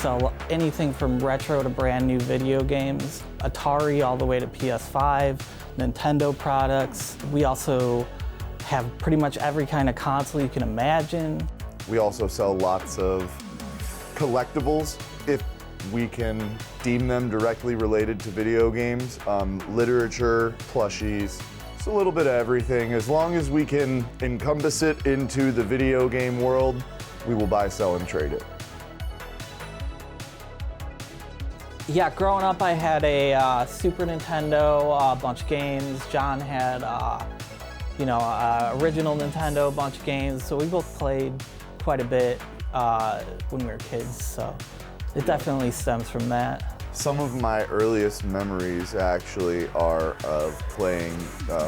sell anything from retro to brand new video games, Atari all the way to PS5, Nintendo products. We also have pretty much every kind of console you can imagine. We also sell lots of collectibles, if we can deem them directly related to video games, literature, plushies. It's a little bit of everything. As long as we can encompass it into the video game world, we will buy, sell, and trade it. Yeah, growing up I had a Super Nintendo, a bunch of games. John had, original Nintendo, a bunch of games. So we both played quite a bit when we were kids, so it definitely stems from that. Some of my earliest memories actually are of playing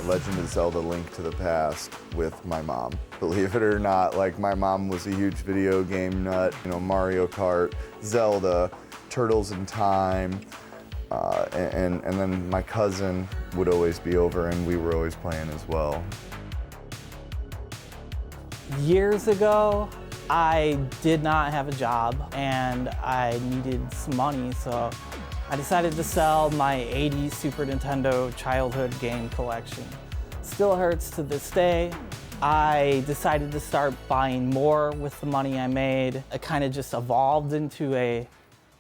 Legend of Zelda: Link to the Past with my mom. Believe it or not, like my mom was a huge video game nut. You know, Mario Kart, Zelda, Turtles in Time, and then my cousin would always be over and we were always playing as well. Years ago, I did not have a job and I needed some money, so I decided to sell my 80s Super Nintendo childhood game collection. Still hurts to this day. I decided to start buying more with the money I made. It kind of just evolved into a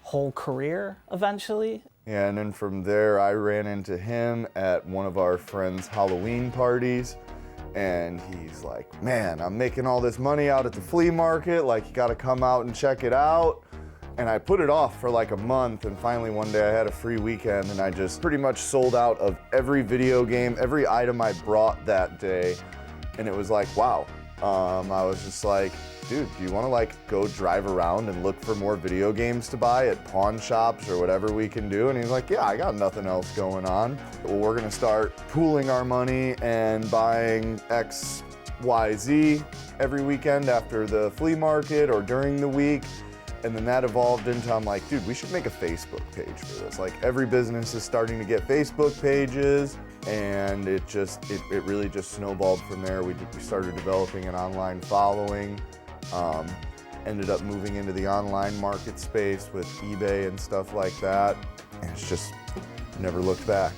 whole career eventually. Yeah, and then from there I ran into him at one of our friends' Halloween parties. And he's like, man, I'm making all this money out at the flea market, like you gotta come out and check it out. And I put it off for like a month, and finally one day I had a free weekend and I just pretty much sold out of every video game, every item I brought that day. And it was like, wow. I was just like, dude, do you wanna like go drive around and look for more video games to buy at pawn shops or whatever we can do? And he's like, yeah, I got nothing else going on. Well, we're gonna start pooling our money and buying X, Y, Z every weekend after the flea market or during the week. And then that evolved into, I'm like, dude, we should make a Facebook page for this. Like every business is starting to get Facebook pages, and it really just snowballed from there. We started developing an online following. Ended up moving into the online market space with eBay and stuff like that, and it's just never looked back.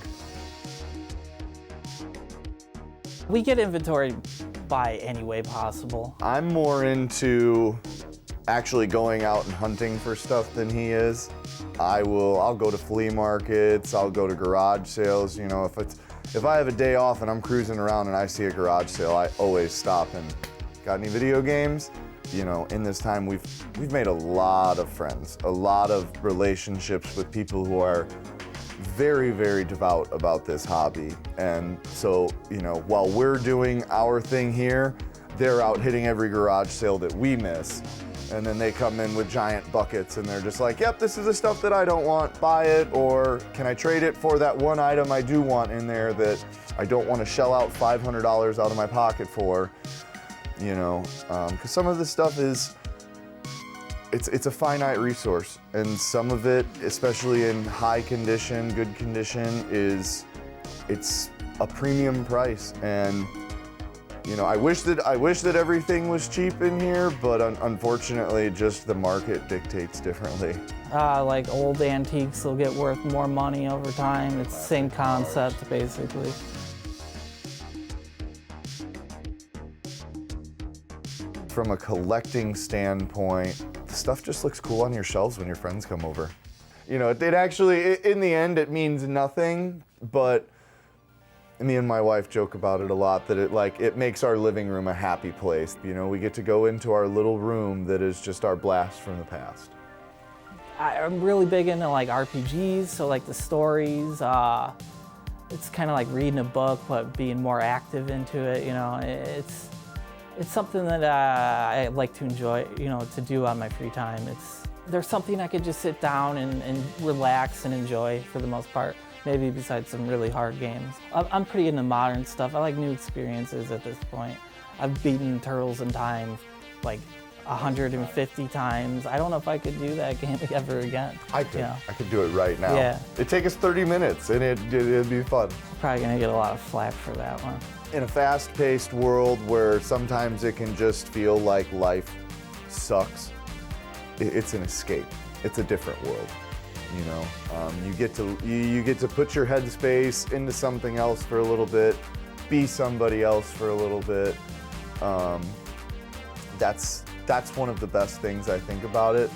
We get inventory by any way possible. I'm more into actually going out and hunting for stuff than he is. I'll go to flea markets, I'll go to garage sales. You know, if I have a day off and I'm cruising around and I see a garage sale, I always stop and, got any video games? You know, in this time we've made a lot of friends, a lot of relationships with people who are very, very devout about this hobby. And so, you know, while we're doing our thing here, they're out hitting every garage sale that we miss. And then they come in with giant buckets and they're just like, yep, this is the stuff that I don't want, buy it, or can I trade it for that one item I do want in there that I don't want to shell out $500 out of my pocket for. You know, because some of this stuff it's a finite resource, and some of it, especially in high condition, good condition, it's a premium price. And you know, I wish that everything was cheap in here, but unfortunately, just the market dictates differently. Like old antiques will get worth more money over time. It's the same concept, basically. From a collecting standpoint, the stuff just looks cool on your shelves when your friends come over. You know, it actually, in the end, it means nothing, but me and my wife joke about it a lot, that it makes our living room a happy place. You know, we get to go into our little room that is just our blast from the past. I'm really big into like RPGs, so like the stories. It's kind of like reading a book, but being more active into it. You know, it's something that I like to enjoy, you know, to do on my free time. There's something I could just sit down and relax and enjoy for the most part, maybe besides some really hard games. I'm pretty into modern stuff. I like new experiences at this point. I've beaten Turtles in Time like 150 times. I don't know if I could do that game ever again. I could. You know? I could do it right now. Yeah. It'd take us 30 minutes and it'd be fun. Probably gonna get a lot of flack for that one. In a fast-paced world where sometimes it can just feel like life sucks, it's an escape. it's a different world. You know, you get to put your headspace into something else for a little bit, be somebody else for a little bit. That's one of the best things I think about it.